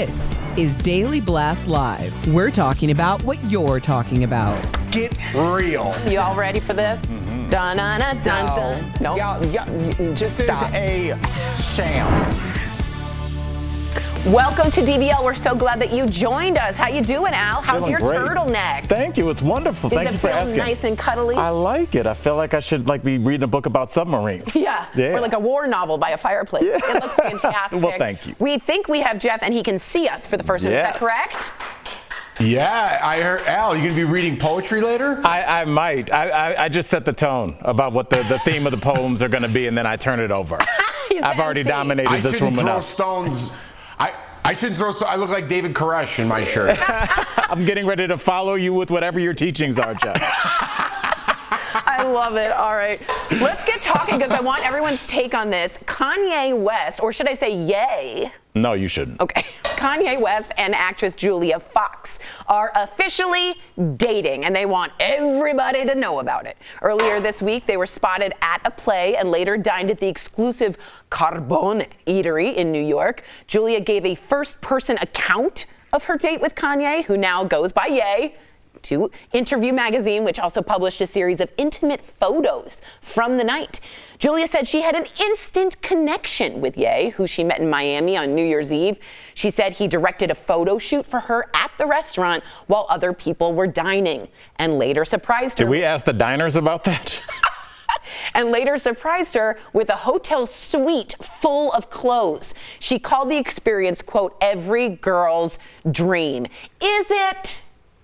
This is Daily Blast Live. We're talking about what you're talking about. Get real. You all ready for this? Mm-hmm. Dun dun dun dun. No. Y'all, just stop. This is a sham. Welcome to DBL. We're so glad that you joined us. How you doing, Al? How's Feeling your great. Turtleneck? Thank you. It's wonderful. Thank you for asking. Does it feel nice and cuddly? I like it. I feel like I should be reading a book about submarines. Yeah. Or like a war novel by a fireplace. Yeah. It looks fantastic. Well, thank you. We think we have Jeff, and he can see us for the first time. Yes. Is that correct? Yeah, I heard. Al, you gonna be reading poetry later? I might. I just set the tone about what the theme of the poems are going to be, and then I turn it over. I've already dominated this room enough. Stones. I shouldn't throw stones. I look like David Koresh in my shirt. I'm getting ready to follow you with whatever your teachings are, Jeff. I love it. All right. Let's get talking because I want everyone's take on this. Kanye West, or should I say Ye? No, you shouldn't. Okay. Kanye West and actress Julia Fox are officially dating, and they want everybody to know about it. Earlier this week, they were spotted at a play and later dined at the exclusive Carbone eatery in New York. Julia gave a first-person account of her date with Kanye, who now goes by Ye, to Interview magazine, which also published a series of intimate photos from the night. Julia said she had an instant connection with Ye, who she met in Miami on New Year's Eve. She said he directed a photo shoot for her at the restaurant while other people were dining, and later surprised her. Did we ask the diners about that? And later surprised her with a hotel suite full of clothes. She called the experience, quote, every girl's dream. Is it?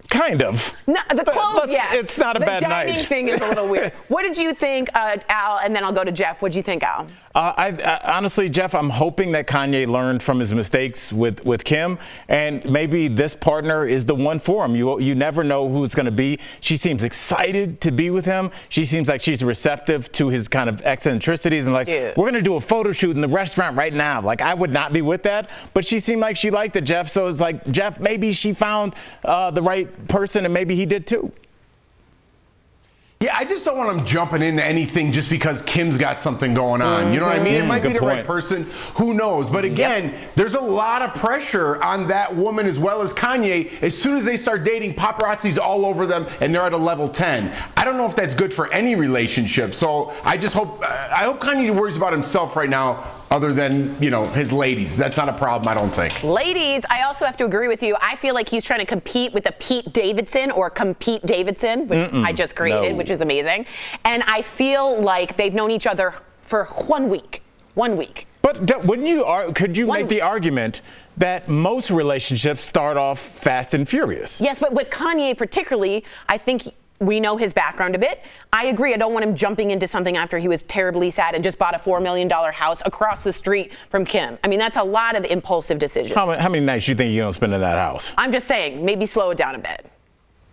Kind of. No, the clothes, yes. It's not a bad night. The dining thing is a little weird. What did you think, Al? And then I'll go to Jeff. What did you think, Al? I honestly, Jeff, I'm hoping that Kanye learned from his mistakes with Kim, and maybe this partner is the one for him. You never know who it's going to be. She seems excited to be with him. She seems like she's receptive to his kind of eccentricities, and like, we're going to do a photo shoot in the restaurant right now. Like, I would not be with that, but she seemed like she liked it, Jeff. So it's like, Jeff, maybe she found the right person, and maybe he did too. Yeah, I just don't want him jumping into anything just because Kim's got something going on. You know what I mean? It might be the right person. Who knows? But again, there's a lot of pressure on that woman as well as Kanye. As soon as they start dating, paparazzi's all over them, and they're at a level 10. I don't know if that's good for any relationship. So I just hope Kanye worries about himself right now, other than, his ladies. That's not a problem, I don't think. Ladies, I also have to agree with you. I feel like he's trying to compete with a Pete Davidson or Compete Davidson, which I just created, which is amazing. And I feel like they've known each other for 1 week. 1 week. But could you make the argument that most relationships start off fast and furious? Yes, but with Kanye particularly, I think we know his background a bit. I agree. I don't want him jumping into something after he was terribly sad and just bought a $4 million house across the street from Kim. I mean, that's a lot of impulsive decisions. How many nights do you think you're going to spend in that house? I'm just saying, maybe slow it down a bit.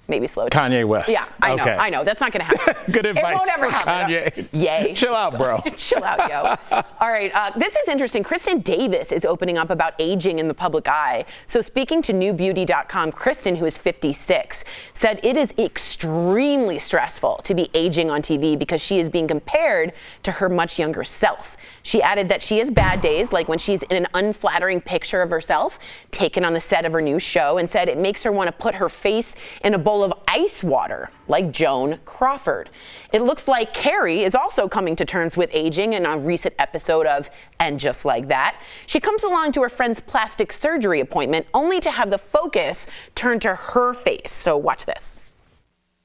Maybe slow it down. Kanye West. Yeah, I know. That's not going to happen. Good advice. It won't ever for happen. Kanye. Yay. Chill out, bro. Chill out, yo. All right. This is interesting. Kristen Davis is opening up about aging in the public eye. So speaking to newbeauty.com, Kristen, who is 56, said it is extremely stressful to be aging on TV because she is being compared to her much younger self. She added that she has bad days, like when she's in an unflattering picture of herself taken on the set of her new show, and said it makes her want to put her face in a bowl of ice water, like Joan Crawford. It looks like Carrie is also coming to terms with aging in a recent episode of And Just Like That. She comes along to her friend's plastic surgery appointment only to have the focus turned to her face. So watch this.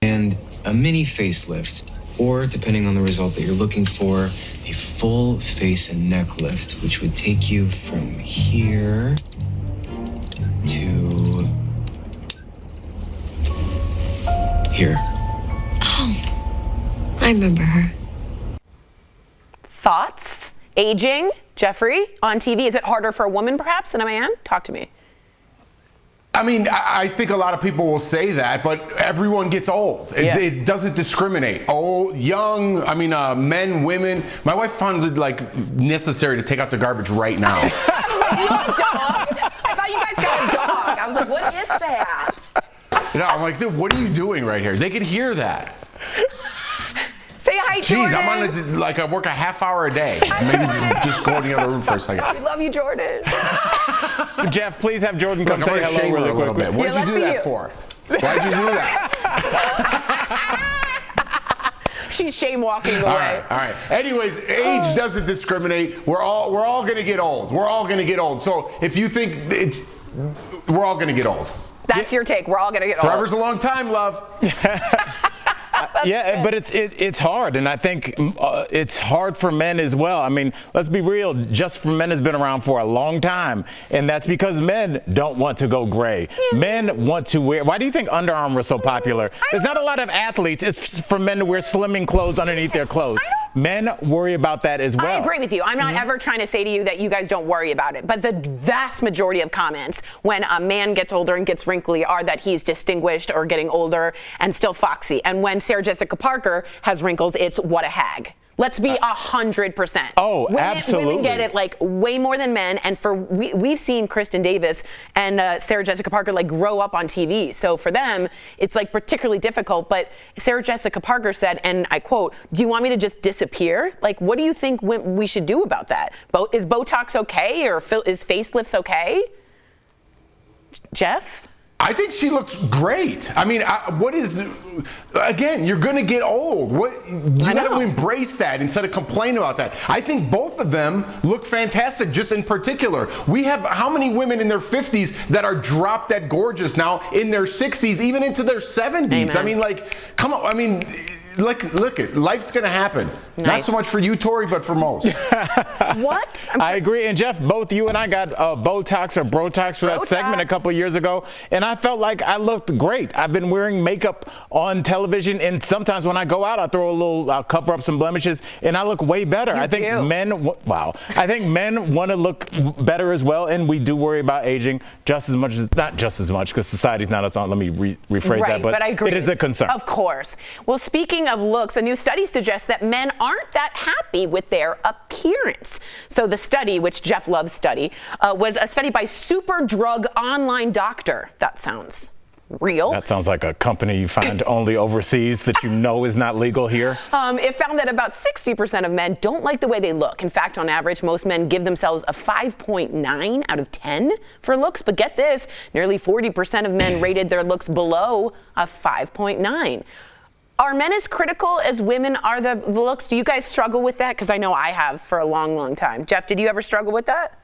And a mini facelift, or depending on the result that you're looking for, a full face and neck lift, which would take you from here to here. Oh, I remember her. Thoughts? Aging, Jeffrey, on TV, is it harder for a woman perhaps than a man? Talk to me. I mean, I think a lot of people will say that, but everyone gets old. It doesn't discriminate. Old, young, men, women. My wife finds it necessary to take out the garbage right now. I was like, do you have a dog? I thought you guys got a dog. I was like, what is that? I'm like, dude, what are you doing right here? They could hear that. Say hi, Jeez, Jordan. I'm on I work a half hour a day. Maybe just go in the other room for a second. We love you, Jordan. Jeff, please have Jordan come Look, say I'm gonna shame hello her really a little quickly. bit. What did Yeah, you do let's see that you. for? Why'd you do that? She's shame walking away. All right. Anyways, age doesn't discriminate. We're all gonna get old. We're all gonna get old. So if you think we're all gonna get old. That's your take. We're all gonna get old. Forever's a long time, love. Yeah, but it's hard, and I think it's hard for men as well. I mean, let's be real. Just for Men has been around for a long time, and that's because men don't want to go gray. Men want to wear. Why do you think Under Armour is so popular? There's not a lot of athletes. It's for men to wear slimming clothes underneath their clothes. Men worry about that as well. I agree with you. I'm not ever trying to say to you that you guys don't worry about it. But the vast majority of comments when a man gets older and gets wrinkly are that he's distinguished or getting older and still foxy. And when Sarah Jessica Parker has wrinkles, it's what a hag. Let's be 100%. Oh, absolutely. Women get it like way more than men. And we've seen Kristen Davis and Sarah Jessica Parker like grow up on TV. So for them, it's like particularly difficult. But Sarah Jessica Parker said, and I quote, "Do you want me to just disappear? Like, what do you think we should do about that? Is Botox okay, or is facelifts okay?" Jeff? I think she looks great. I mean, again, you're going to get old. You got to embrace that instead of complain about that. I think both of them look fantastic, just in particular. We have how many women in their 50s that are drop dead gorgeous now in their 60s, even into their 70s? Amen. I mean, like, come on. I mean, look it. Life's going to happen. Nice. Not so much for you, Tori, but for most. What? I agree. And Jeff, both you and I got Botox or Brotox for that segment a couple years ago, and I felt like I looked great. I've been wearing makeup on television, and sometimes when I go out, I'll cover up some blemishes, and I look way better. I think men want to look better as well, and we do worry about aging just as much as, not just as much, because society's not us on. Let me rephrase that, but I agree. It is a concern. Of course. Well, speaking of looks, a new study suggests that men aren't that happy with their appearance. So the study, which Jeff loves study, was a study by Superdrug Online Doctor. That sounds real. That sounds like a company you find only overseas that you know is not legal here. It found that about 60% of men don't like the way they look. In fact, on average, most men give themselves a 5.9 out of 10 for looks. But get this, nearly 40% of men rated their looks below a 5.9. Are men as critical as women are the looks? Do you guys struggle with that? Because I know I have for a long, long time. Jeff, did you ever struggle with that?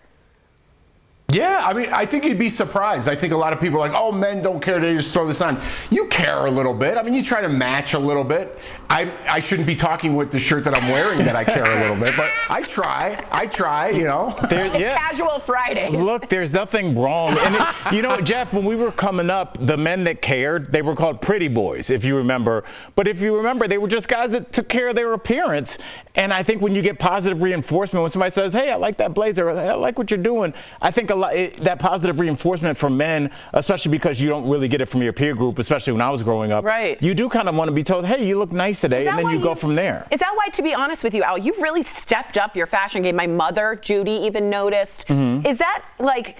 Yeah, I mean, I think you'd be surprised. I think a lot of people are like, oh, men don't care, they just throw this on. You care a little bit. I mean, you try to match a little bit. I shouldn't be talking with the shirt that I'm wearing that I care a little bit, but I try, you know. It's casual Fridays. Look, there's nothing wrong. And Jeff, when we were coming up, the men that cared, they were called pretty boys, if you remember. But if you remember, they were just guys that took care of their appearance. And I think when you get positive reinforcement, when somebody says, hey, I like that blazer, I like what you're doing, I think that positive reinforcement from men, especially because you don't really get it from your peer group, especially when I was growing up. Right. You do kind of want to be told, hey, you look nice today, and then you go from there. Is that why, to be honest with you, Al, you've really stepped up your fashion game? My mother, Judy, even noticed. Mm-hmm. Is that like...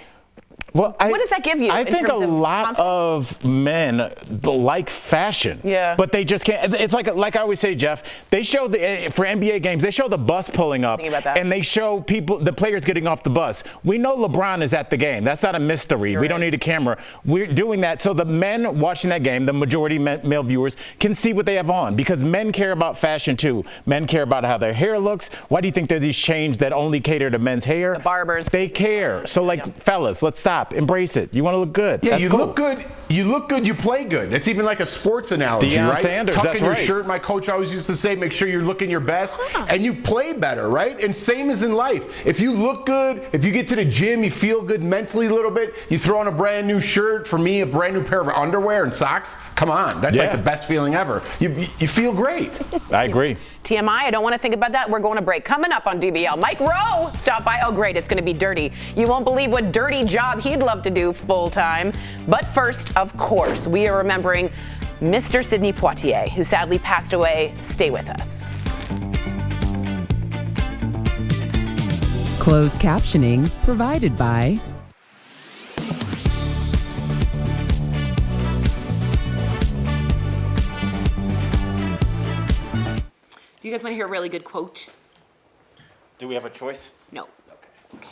What does that give you? I think a lot of men like fashion, but they just can't. It's like I always say, Jeff. They show for NBA games, they show the bus pulling up, and they show the players getting off the bus. We know LeBron is at the game. That's not a mystery. We don't need a camera. We're doing that so the men watching that game, the majority male viewers, can see what they have on, because men care about fashion too. Men care about how their hair looks. Why do you think there's these chains that only cater to men's hair? The barbers. They care. So fellas, let's stop. Embrace it. You want to look good. Yeah, that's you cool. look good. You look good. You play good. It's even like a sports analogy, Deion right? Sanders, Tuck that's in your right. shirt. My coach always used to say, make sure you're looking your best, and you play better, right? And same as in life. If you look good, if you get to the gym, you feel good mentally a little bit. You throw on a brand new shirt. For me, a brand new pair of underwear and socks. Come on, that's like the best feeling ever. You feel great. I agree. TMI, I don't want to think about that. We're going to break. Coming up on DBL, Mike Rowe stopped by. Oh, great, it's going to be dirty. You won't believe what dirty job he'd love to do full time. But first, of course, we are remembering Mr. Sidney Poitier, who sadly passed away. Stay with us. Closed captioning provided by You guys want to hear a really good quote? Do we have a choice? No. Okay.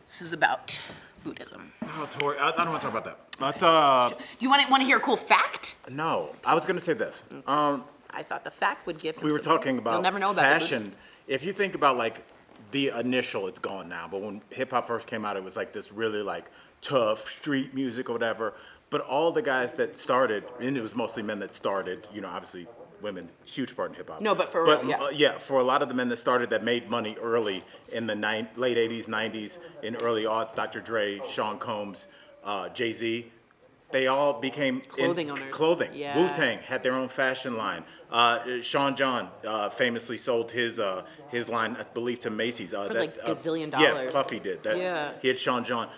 This is about Buddhism. Oh, Tori, I don't want to talk about that. Let's, Do you want to hear a cool fact? No, I was going to say this. I thought the fact would give. We were talking about You'll never know about fashion. If you think about like the initial, it's gone now. But when hip hop first came out, it was like this really like tough street music or whatever. But all the guys that started, and it was mostly men that started. You know, obviously women, huge part in hip hop. No, but for real, yeah. For a lot of the men that started that made money early in the late '80s, '90s, in early aughts, Dr. Dre, Sean Combs, Jay-Z. They all became clothing owners. Clothing. Yeah. Wu-Tang had their own fashion line. Sean John famously sold his line, I believe, to Macy's. For like gazillion Yeah, dollars. Puffy did. Yeah. He had Sean John.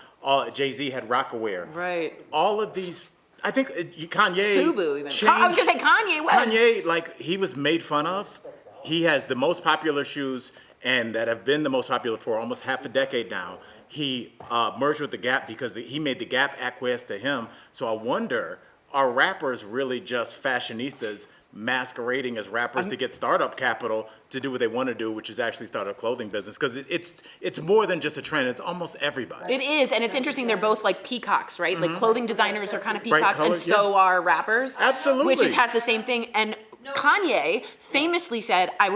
Jay-Z had Rocawear. Right. All of these, I think Kanye. Fubu even. I was gonna say Kanye West. Kanye, like, he was made fun of. He has the most popular shoes and that have been the most popular for almost half a decade now. He merged with the Gap because he made the Gap acquiesce to him. So I wonder, are rappers really just fashionistas masquerading as rappers to get startup capital to do what they want to do, which is actually start a clothing business? Because it's more than just a trend. It's almost everybody. It is, and it's interesting. They're both like peacocks, right? Like clothing designers are kind of peacocks, colors, and so are rappers. Absolutely. Which has the same thing. And Kanye famously said, I'm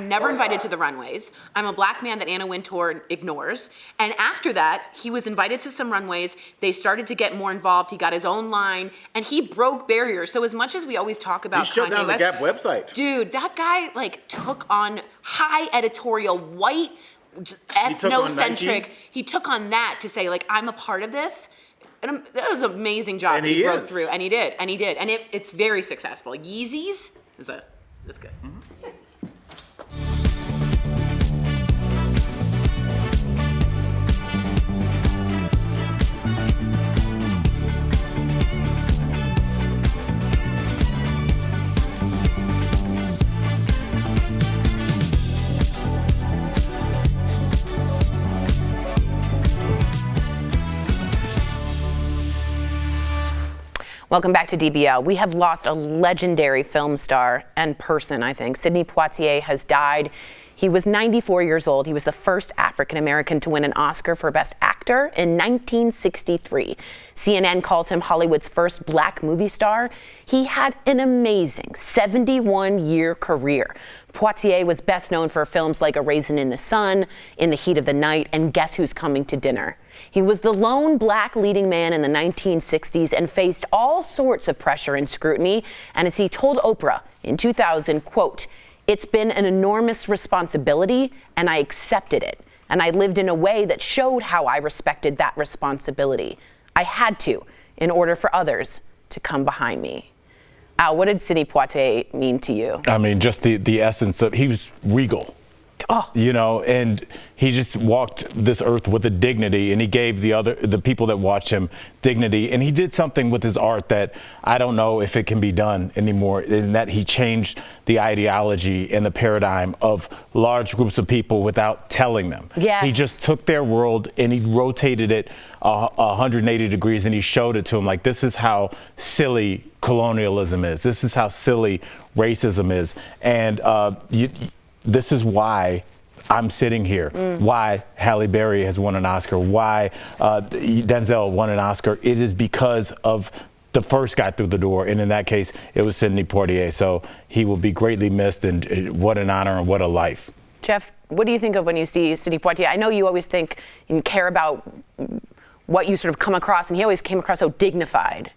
never invited to the runways. I'm a black man that Anna Wintour ignores. And after that, he was invited to some runways. They started to get more involved. He got his own line, and he broke barriers. So as much as we always talk about He shut Kanye down West, the Gap website. dude, that guy like took on high editorial, white, ethnocentric. He took on that to say, like, I'm a part of this. And that was an amazing job. And he broke is. through, and he did, and it's very successful. Yeezys that's good. Welcome back to DBL. We have lost a legendary film star and person, I think. Sidney Poitier has died. He was 94 years old. He was the first African-American to win an Oscar for Best Actor in 1963. CNN calls him Hollywood's first black movie star. He had an amazing 71-year career. Poitier was best known for films like A Raisin in the Sun, In the Heat of the Night, and Guess Who's Coming to Dinner. He was the lone black leading man in the 1960s and faced all sorts of pressure and scrutiny. And as he told Oprah in 2000, quote, "It's been an enormous responsibility, and I accepted it. And I lived in a way that showed how I respected that responsibility. I had to, in order for others to come behind me." Al, what did Sidney Poitier mean to you? I mean, just the essence of, he was regal. Oh. You know, and he just walked this earth with a dignity, and he gave the people that watched him dignity. And he did something with his art that I don't know if it can be done anymore, in that he changed the ideology and the paradigm of large groups of people without telling them. Yes. He just took their world and he rotated it 180 degrees, and he showed it to them like, this is how silly colonialism is. This is how silly racism is. And this is why I'm sitting here, why Halle Berry has won an Oscar, why Denzel won an Oscar. It is because of the first guy through the door, and in that case, it was Sidney Poitier. So he will be greatly missed, and what an honor and what a life. Jeff, what do you think of when you see Sidney Poitier? I know you always think and care about what you sort of come across, and he always came across so dignified.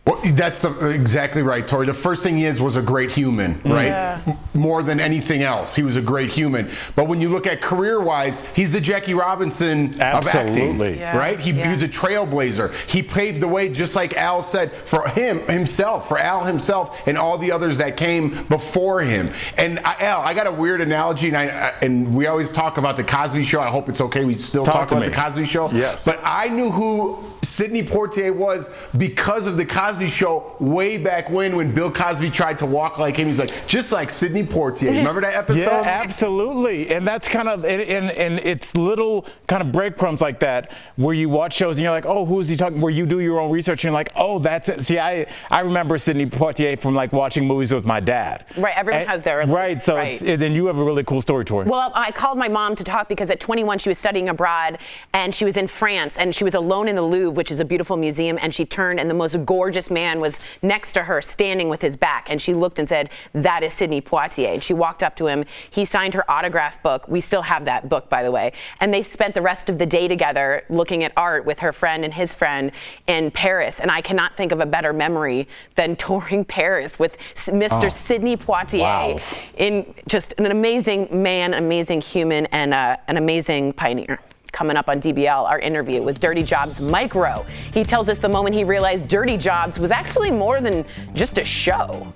Well, that's exactly right, Tori. The first thing he was a great human, right? Yeah. More than anything else, he was a great human. But when you look at career-wise, he's the Jackie Robinson of acting, right? He was a trailblazer. He paved the way, just like Al said, for Al himself, and all the others that came before him. And Al, I got a weird analogy, and we always talk about the Cosby Show. I hope it's okay. We still talk about the Cosby Show. Yes. But I knew who Sidney Poitier was because of the Cosby Show way back when Bill Cosby tried to walk like him. He's like, just like Sidney Poitier. Remember that episode? Yeah, absolutely. And that's kind of, and it's little kind of breadcrumbs like that where you watch shows and you're like, oh, who is he talking? Where you do your own research and you're like, oh, that's it. See, I remember Sidney Poitier from like watching movies with my dad. Right, everyone has their. Right, so right. Then you have a really cool story, Tori. Well, I called my mom to talk because at 21 she was studying abroad and she was in France and she was alone in the Louvre, which is a beautiful museum, and she turned and the most gorgeous man was next to her standing with his back, and she looked and said, that is Sidney Poitier. And she walked up to him. He signed her autograph book. We still have that book, by the way. And they spent the rest of the day together looking at art with her friend and his friend in Paris. And I cannot think of a better memory than touring Paris with Mr. Sidney Poitier. Wow. In just an amazing man, amazing human, and an amazing pioneer. Coming up on DBL, our interview with Dirty Jobs' Mike Rowe. He tells us the moment he realized Dirty Jobs was actually more than just a show.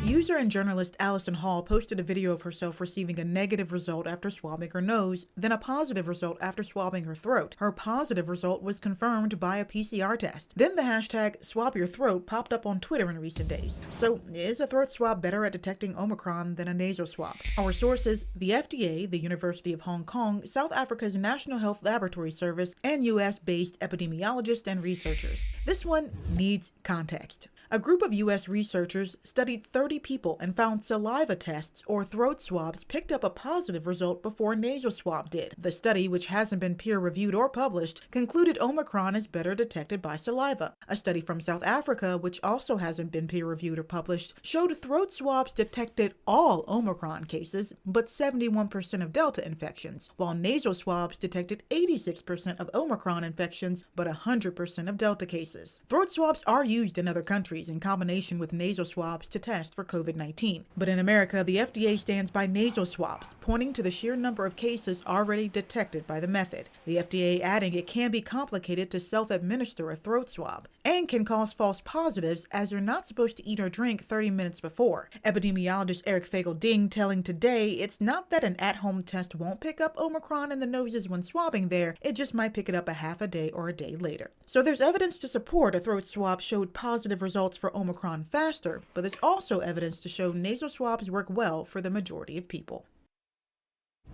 User and journalist Allison Hall posted a video of herself receiving a negative result after swabbing her nose, then a positive result after swabbing her throat. Her positive result was confirmed by a PCR test. Then the hashtag #SwabYourThroat popped up on Twitter in recent days. So, is a throat swab better at detecting Omicron than a nasal swab? Our sources, the FDA, the University of Hong Kong, South Africa's National Health Laboratory Service, and US-based epidemiologists and researchers. This one needs context. A group of U.S. researchers studied 30 people and found saliva tests or throat swabs picked up a positive result before a nasal swab did. The study, which hasn't been peer-reviewed or published, concluded Omicron is better detected by saliva. A study from South Africa, which also hasn't been peer-reviewed or published, showed throat swabs detected all Omicron cases, but 71% of Delta infections, while nasal swabs detected 86% of Omicron infections, but 100% of Delta cases. Throat swabs are used in other countries in combination with nasal swabs to test for COVID-19. But in America, the FDA stands by nasal swabs, pointing to the sheer number of cases already detected by the method. The FDA adding it can be complicated to self-administer a throat swab and can cause false positives as you're not supposed to eat or drink 30 minutes before. Epidemiologist Eric Fagel-Ding telling Today it's not that an at-home test won't pick up Omicron in the noses when swabbing there, it just might pick it up a half a day or a day later. So there's evidence to support a throat swab showed positive results for Omicron faster, but there's also evidence to show nasal swabs work well for the majority of people.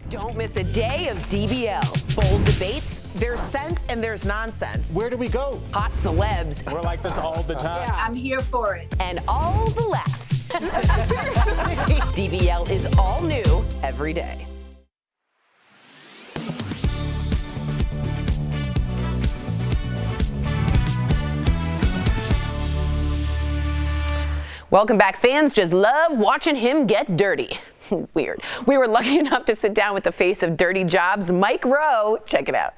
Don't miss a day of DBL. Bold debates, There's sense and there's nonsense. Where do we go? hot celebs, We're like this all the time. I'm here for it. and all the laughs. DBL is all new every day. Welcome back. Fans just love watching him get dirty. Weird. We were lucky enough to sit down with the face of Dirty Jobs, Mike Rowe. Check it out.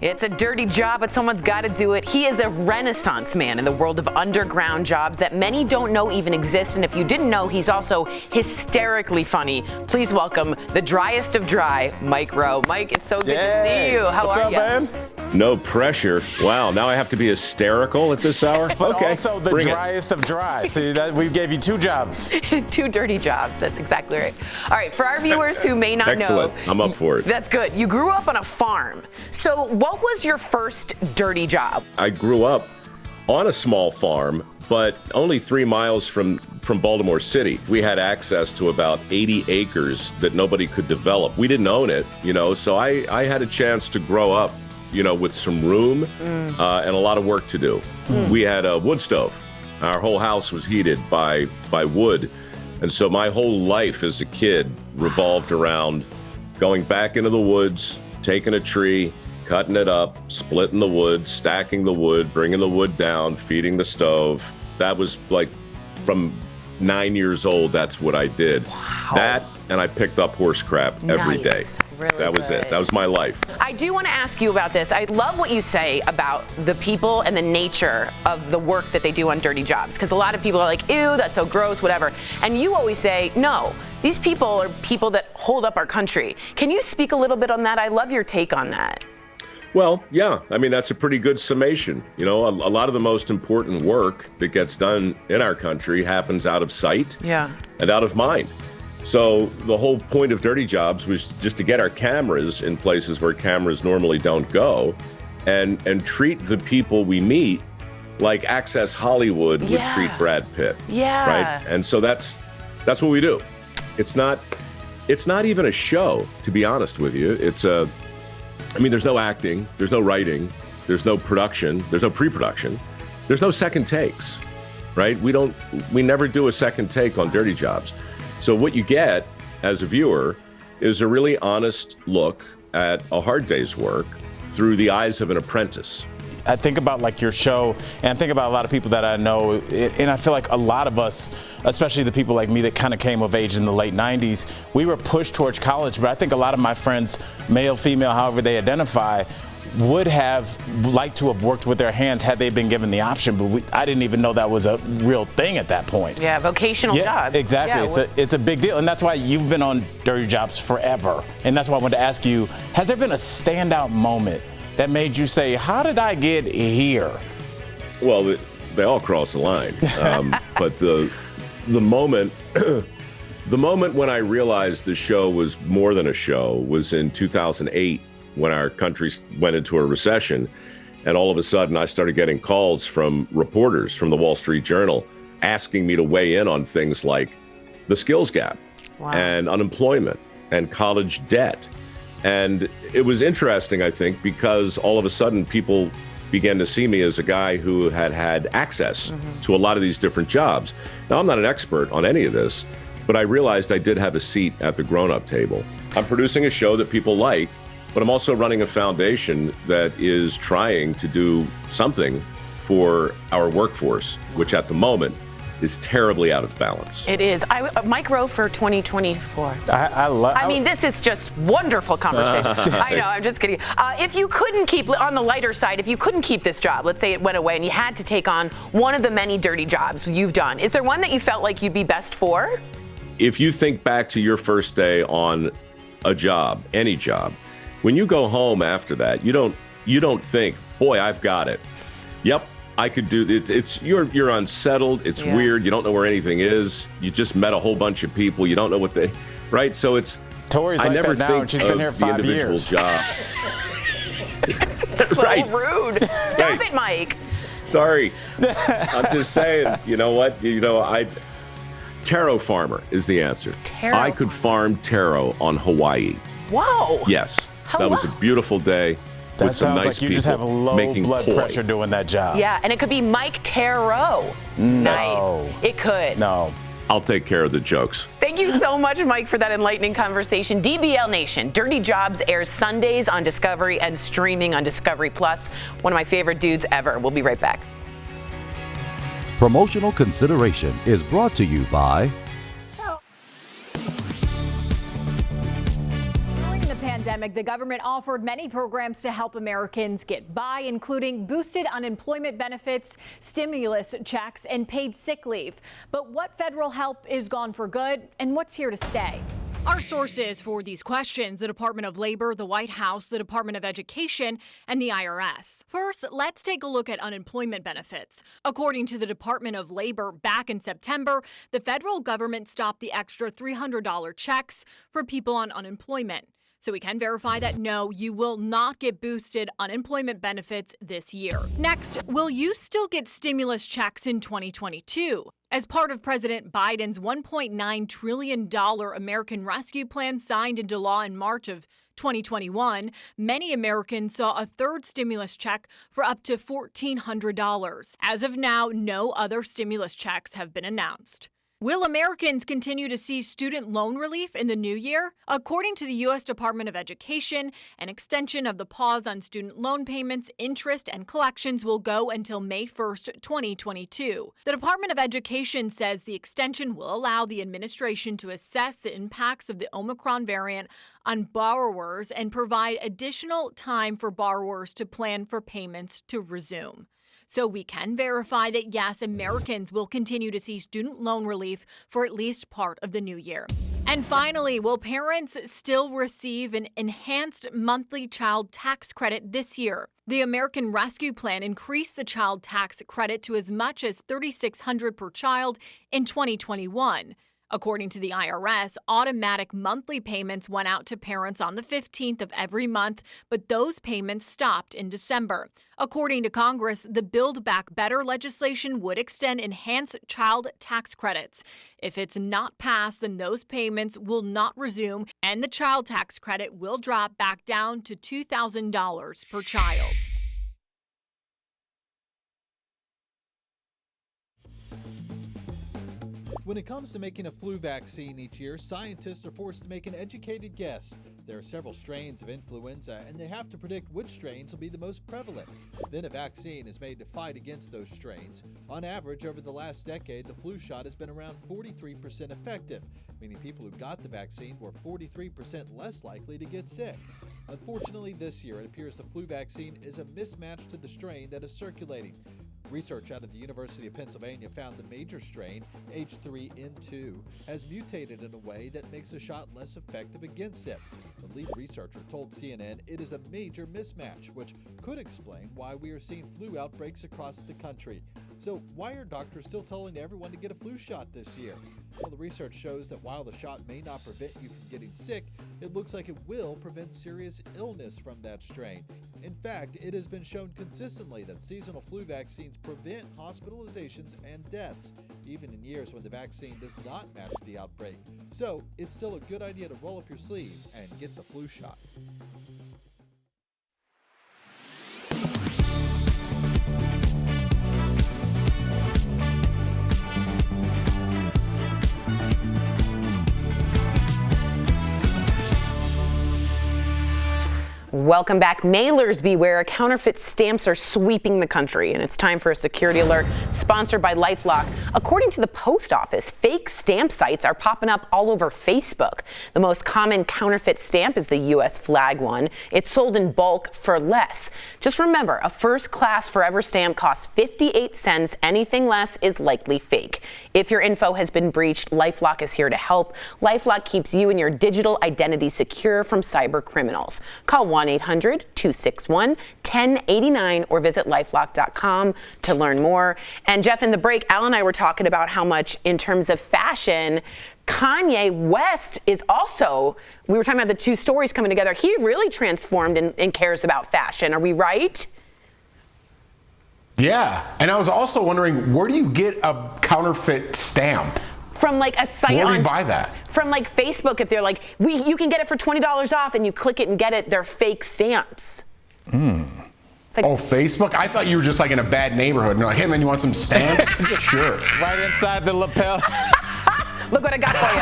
It's a dirty job, but someone's got to do it. He is a renaissance man in the world of underground jobs that many don't know even exist. And if you didn't know, he's also hysterically funny. Please welcome the driest of dry, Mike Rowe. Mike, it's so good to see you. How What's are up, you? man? No pressure. Wow, now I have to be hysterical at this hour? But Okay, also the bring it. driest of dry. See, that we gave you 2 jobs. 2 dirty jobs. That's exactly right. All right, for our viewers who may not Excellent. know. I'm up for it. That's good. You grew up on a farm. So what was your first dirty job? I grew up on a small farm, but only 3 miles from Baltimore City. We had access to about 80 acres that nobody could develop. We didn't own it, so I had a chance to grow up, with some room and a lot of work to do. We had a wood stove. Our whole house was heated by wood. And so my whole life as a kid revolved around going back into the woods, taking a tree, cutting it up, splitting the wood, stacking the wood, bringing the wood down, feeding the stove. That was like from 9 years old, that's what I did. Wow. That, and I picked up horse crap every day. Really that was good. it. That was my life. I do want to ask you about this. I love what you say about the people and the nature of the work that they do on dirty jobs, because a lot of people are like, ew, that's so gross, whatever. And you always say, no, these people are people that hold up our country. Can you speak a little bit on that? I love your take on that. Well, yeah, I mean, that's a pretty good summation. A lot of the most important work that gets done in our country happens out of sight and out of mind. So the whole point of Dirty Jobs was just to get our cameras in places where cameras normally don't go, and treat the people we meet like Access Hollywood would treat Brad Pitt. Yeah. Right? And so that's what we do. It's not even a show, to be honest with you. There's no acting, there's no writing, there's no production, there's no pre-production, there's no second takes, right? We never do a second take on Dirty Jobs. So what you get as a viewer is a really honest look at a hard day's work through the eyes of an apprentice. I think about like your show, and I think about a lot of people that I know, and I feel like a lot of us, especially the people like me that kind of came of age in the late 90s, we were pushed towards college, but I think a lot of my friends, male, female, however they identify, would have liked to have worked with their hands had they been given the option, but I didn't even know that was a real thing at that point. Yeah, vocational job. Exactly. It's a big deal, and that's why you've been on Dirty Jobs forever, and that's why I wanted to ask you, has there been a standout moment that made you say, how did I get here? Well, they all cross the line. But the moment when I realized the show was more than a show was in 2008, when our country went into a recession. And all of a sudden, I started getting calls from reporters from the Wall Street Journal asking me to weigh in on things like the skills gap and unemployment and college debt. And it was interesting, I think, because all of a sudden people began to see me as a guy who had access to a lot of these different jobs. Now, I'm not an expert on any of this, but I realized I did have a seat at the grown-up table. I'm producing a show that people like, but I'm also running a foundation that is trying to do something for our workforce, which at the moment is terribly out of balance. It is. Mike Rowe for 2024. This is just wonderful conversation. I know, I'm just kidding. If you couldn't keep, on the lighter side, if you couldn't keep this job, let's say it went away and you had to take on one of the many dirty jobs you've done, is there one that you felt like you'd be best for? If you think back to your first day on a job, any job, when you go home after that, you don't think, boy, I've got it. Yep. I could do it. You're unsettled. It's weird. You don't know where anything is. You just met a whole bunch of people. You don't know what right? So it's. Tori's I like never that now, think and she's been here 5 years. Job. So rude. Stop it, Mike. Sorry. I'm just saying. You know what? Taro farmer is the answer. I could farm taro on Hawaii. Whoa. Yes. That was a beautiful day. That sounds nice like you just have a low blood pressure doing that job. Yeah, and it could be Mike Taro. No. Nice. It could. No. I'll take care of the jokes. Thank you so much, Mike, for that enlightening conversation. DBL Nation, Dirty Jobs airs Sundays on Discovery and streaming on Discovery Plus. One of my favorite dudes ever. We'll be right back. Promotional consideration is brought to you by pandemic, the government offered many programs to help Americans get by, including boosted unemployment benefits, stimulus checks, and paid sick leave. But what federal help is gone for good, and what's here to stay? Our sources for these questions: the Department of Labor, the White House, the Department of Education, and the IRS. First, let's take a look at unemployment benefits. According to the Department of Labor, back in September, the federal government stopped the extra $300 checks for people on unemployment. So we can verify that no, you will not get boosted unemployment benefits this year. Next, will you still get stimulus checks in 2022? As part of President Biden's $1.9 trillion American Rescue Plan signed into law in March of 2021, many Americans saw a third stimulus check for up to $1,400. As of now, no other stimulus checks have been announced. Will Americans continue to see student loan relief in the new year? According to the U.S. Department of Education, an extension of the pause on student loan payments, interest, and collections will go until May 1st, 2022. The Department of Education says the extension will allow the administration to assess the impacts of the Omicron variant on borrowers and provide additional time for borrowers to plan for payments to resume. So we can verify that, yes, Americans will continue to see student loan relief for at least part of the new year. And finally, will parents still receive an enhanced monthly child tax credit this year? The American Rescue Plan increased the child tax credit to as much as $3,600 per child in 2021. According to the IRS, automatic monthly payments went out to parents on the 15th of every month, but those payments stopped in December. According to Congress, the Build Back Better legislation would extend enhanced child tax credits. If it's not passed, then those payments will not resume, and the child tax credit will drop back down to $2,000 per child. When it comes to making a flu vaccine each year, scientists are forced to make an educated guess. There are several strains of influenza, and they have to predict which strains will be the most prevalent. Then a vaccine is made to fight against those strains. On average, over the last decade, the flu shot has been around 43% effective, meaning people who got the vaccine were 43% less likely to get sick. Unfortunately, this year, it appears the flu vaccine is a mismatch to the strain that is circulating. Research out of the University of Pennsylvania found the major strain, H3N2, has mutated in a way that makes the shot less effective against it. The lead researcher told CNN it is a major mismatch, which could explain why we are seeing flu outbreaks across the country. So why are doctors still telling everyone to get a flu shot this year? Well, the research shows that while the shot may not prevent you from getting sick, it looks like it will prevent serious illness from that strain. In fact, it has been shown consistently that seasonal flu vaccines prevent hospitalizations and deaths, even in years when the vaccine does not match the outbreak. So it's still a good idea to roll up your sleeve and get the flu shot. Welcome back. Mailers beware. Counterfeit stamps are sweeping the country, and it's time for a security alert sponsored by LifeLock. According to the post office, fake stamp sites are popping up all over Facebook. The most common counterfeit stamp is the U.S. flag one. It's sold in bulk for less. Just remember, a first-class forever stamp costs 58 cents. Anything less is likely fake. If your info has been breached, LifeLock is here to help. LifeLock keeps you and your digital identity secure from cyber criminals. Call 1-800-261-1089 or visit lifelock.com to learn more. And Jeff, in the break, Al and I were talking about how much, in terms of fashion, Kanye West is also, we were talking about the two stories coming together. He really transformed and cares about fashion. Are we right? Yeah. And I was also wondering, where do you get a counterfeit stamp? From like a site Where do on, you buy that? From like Facebook, if they're like, you can get it for $20 off, and you click it and get it, they're fake stamps. It's like, oh, Facebook? I thought you were just like in a bad neighborhood. And you're like, hey man, you want some stamps? Sure. Right inside the lapel. Look what I got for you.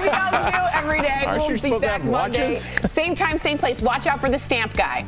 We all do every day. Aren't you We'll be supposed to back have Monday. watches? Same time, same place. Watch out for the stamp guy.